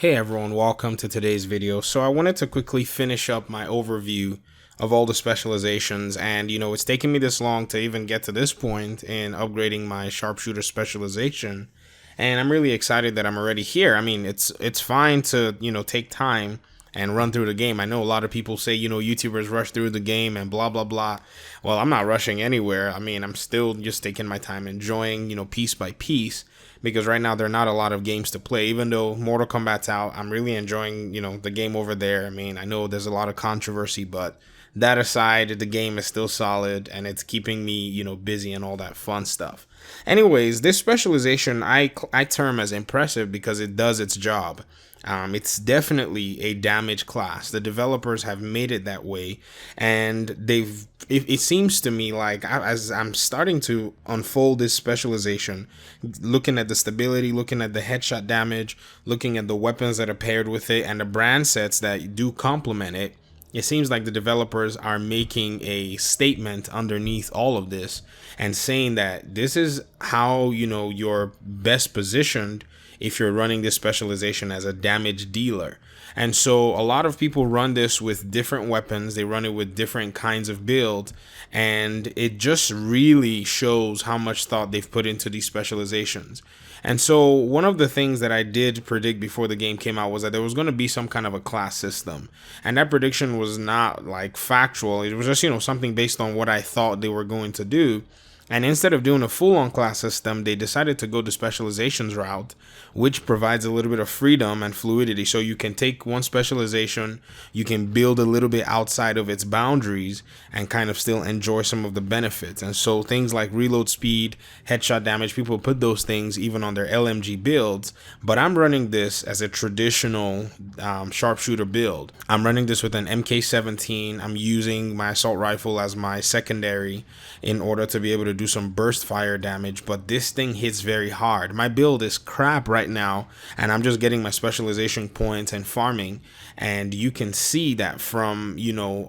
Hey everyone, welcome to today's video. So I wanted to quickly finish up my overview of all the specializations, and it's taken me this long to even get to this point in upgrading my Sharpshooter Specialization, and I'm really excited that I'm already here. I mean, it's fine to take time and run through the game. I know a lot of people say YouTubers rush through the game and blah blah blah. Well, I'm not rushing anywhere. I mean, I'm still just taking my time, enjoying piece by piece, because right now there are not a lot of games to play. Even though Mortal Kombat's out, I'm really enjoying the game over there. I mean, I know there's a lot of controversy, but that aside, the game is still solid and it's keeping me busy and all that fun stuff. Anyways, this specialization I term as impressive because it does its job. It's definitely a damage class. The developers have made it that way, and it seems to me like as I'm starting to unfold this specialization, looking at the stability, looking at the headshot damage, looking at the weapons that are paired with it, and the brand sets that do complement it, it seems like the developers are making a statement underneath all of this and saying that this is how you're best positioned if you're running this specialization as a damage dealer. And so a lot of people run this with different weapons. They run it with different kinds of builds, and it just really shows how much thought they've put into these specializations. And so one of the things that I did predict before the game came out was that there was going to be some kind of a class system. And that prediction was not like factual. It was just, something based on what I thought they were going to do. And instead of doing a full-on class system, they decided to go the specializations route, which provides a little bit of freedom and fluidity. So you can take one specialization, you can build a little bit outside of its boundaries and kind of still enjoy some of the benefits. And so things like reload speed, headshot damage, people put those things even on their LMG builds. But I'm running this as a traditional sharpshooter build. I'm running this with an MK17. I'm using my assault rifle as my secondary in order to be able to do some burst fire damage, but this thing hits very hard. My build is crap right now, and I'm just getting my specialization points and farming, and you can see that from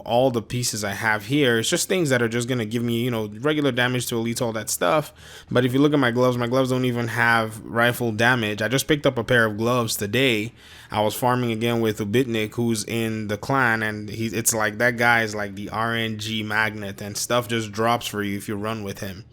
all the pieces I have here. It's just things that are just gonna give me regular damage to elites, all that stuff. But if you look at my gloves don't even have rifle damage. I just picked up a pair of gloves today. I was farming again with Ubitnik, who's in the clan, and it's like that guy is like the RNG magnet, and stuff just drops for you if you run with him.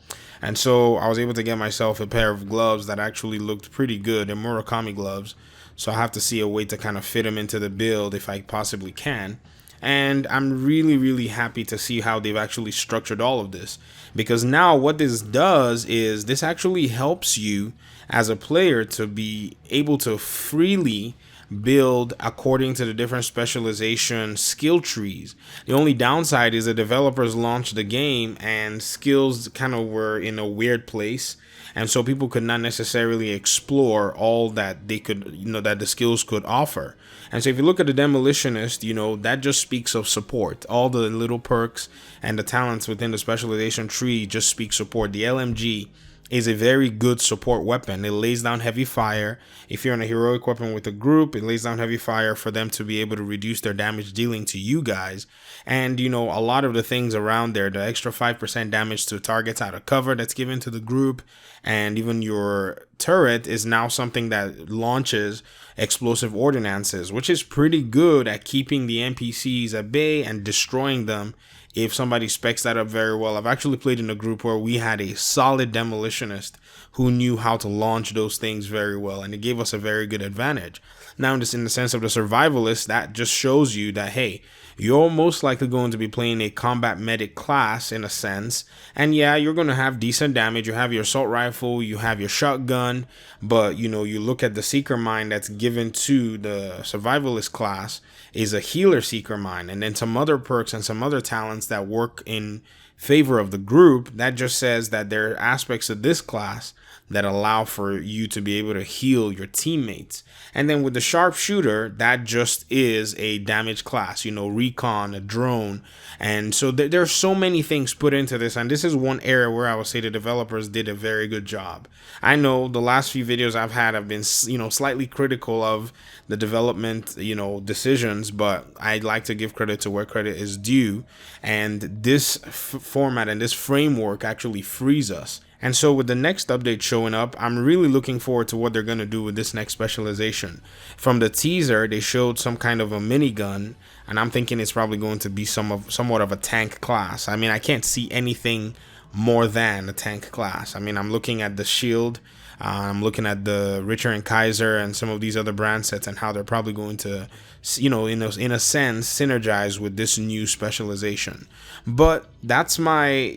And so I was able to get myself a pair of gloves that actually looked pretty good. They're Murakami gloves, so I have to see a way to kind of fit them into the build if I possibly can. And I'm really happy to see how they've actually structured all of this, because now what this does is this actually helps you as a player to be able to freely build according to the different specialization skill trees. The only downside is the developers launched the game and skills kind of were in a weird place, and so people could not necessarily explore all that they could that the skills could offer. And so if you look at the Demolitionist, that just speaks of support. All the little perks and the talents within the specialization tree just speak support. The LMG is a very good support weapon. It lays down heavy fire. If you're in a heroic weapon with a group, it lays down heavy fire for them to be able to reduce their damage dealing to you guys. And a lot of the things around there, the extra 5% damage to targets out of cover that's given to the group, and even your turret is now something that launches explosive ordinances, which is pretty good at keeping the NPCs at bay and destroying them if somebody specs that up very well. I've actually played in a group where we had a solid Demolitionist who knew how to launch those things very well, and it gave us a very good advantage. Now, just in the sense of the Survivalist, that just shows you that, hey, you're most likely going to be playing a combat medic class in a sense, and yeah, you're going to have decent damage. You have your assault rifle, you have your shotgun, but you look at the seeker mine that's given to the Survivalist class is a healer seeker mine, and then some other perks and some other talents that work in favor of the group. That just says that there are aspects of this class that allow for you to be able to heal your teammates. And then with the sharpshooter, that just is a damage class, recon, a drone. And so there are so many things put into this, and this is one area where I would say the developers did a very good job. I know the last few videos I've had have been slightly critical of the development decisions, but I'd like to give credit to where credit is due, and this format and this framework actually frees us And so with the next update showing up, I'm really looking forward to what they're going to do with this next specialization. From the teaser, they showed some kind of a minigun, and I'm thinking it's probably going to be somewhat of a tank class. I mean, I can't see anything more than a tank class. I mean, I'm looking at the shield, I'm looking at the Richter and Kaiser and some of these other brand sets and how they're probably going to, you know, in a sense, synergize with this new specialization. But that's my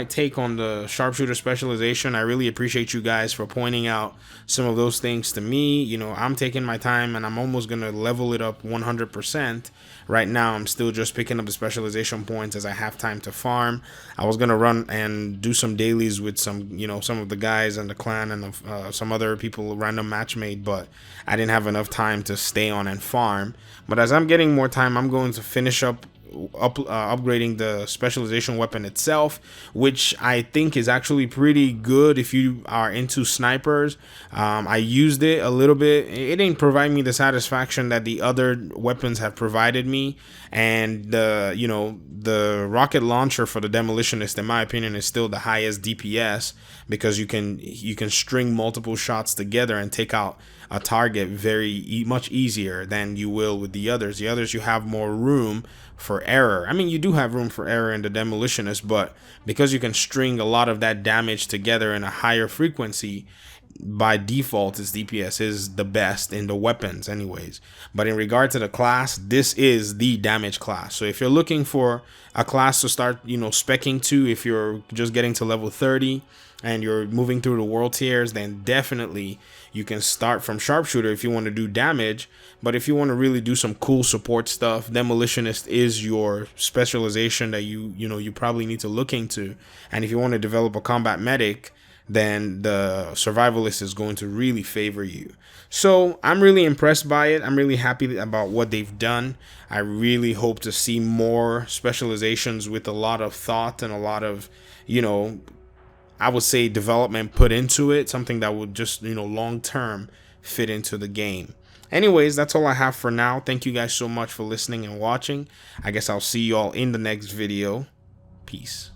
take on the Sharpshooter Specialization. I really appreciate you guys for pointing out some of those things to me. You know, I'm taking my time and I'm almost going to level it up 100%. Right now, I'm still just picking up the specialization points as I have time to farm. I was going to run and do some dailies with some of the guys and the clan and some other people random match made, but I didn't have enough time to stay on and farm. But as I'm getting more time, I'm going to finish up upgrading the specialization weapon itself, which I think is actually pretty good if you are into snipers. I used it a little bit. It didn't provide me the satisfaction that the other weapons have provided me, and the rocket launcher for the Demolitionist, in my opinion, is still the highest DPS because you can string multiple shots together and take out a target much easier than you will with the others. The others, you have more room for error. I mean, you do have room for error in the Demolitionist, but because you can string a lot of that damage together in a higher frequency, by default its DPS is the best in the weapons anyways. But in regard to the class, this is the damage class. So if you're looking for a class to start specking to, if you're just getting to level 30 and you're moving through the world tiers, then definitely you can start from Sharpshooter if you want to do damage. But if you want to really do some cool support stuff, Demolitionist is your specialization that you probably need to look into. And if you want to develop a combat medic, then the Survivalist is going to really favor you. So I'm really impressed by it. I'm really happy about what they've done. I really hope to see more specializations with a lot of thought and a lot of, I would say, development put into it, something that would just, long term fit into the game. Anyways, that's all I have for now. Thank you guys so much for listening and watching. I guess I'll see you all in the next video. Peace.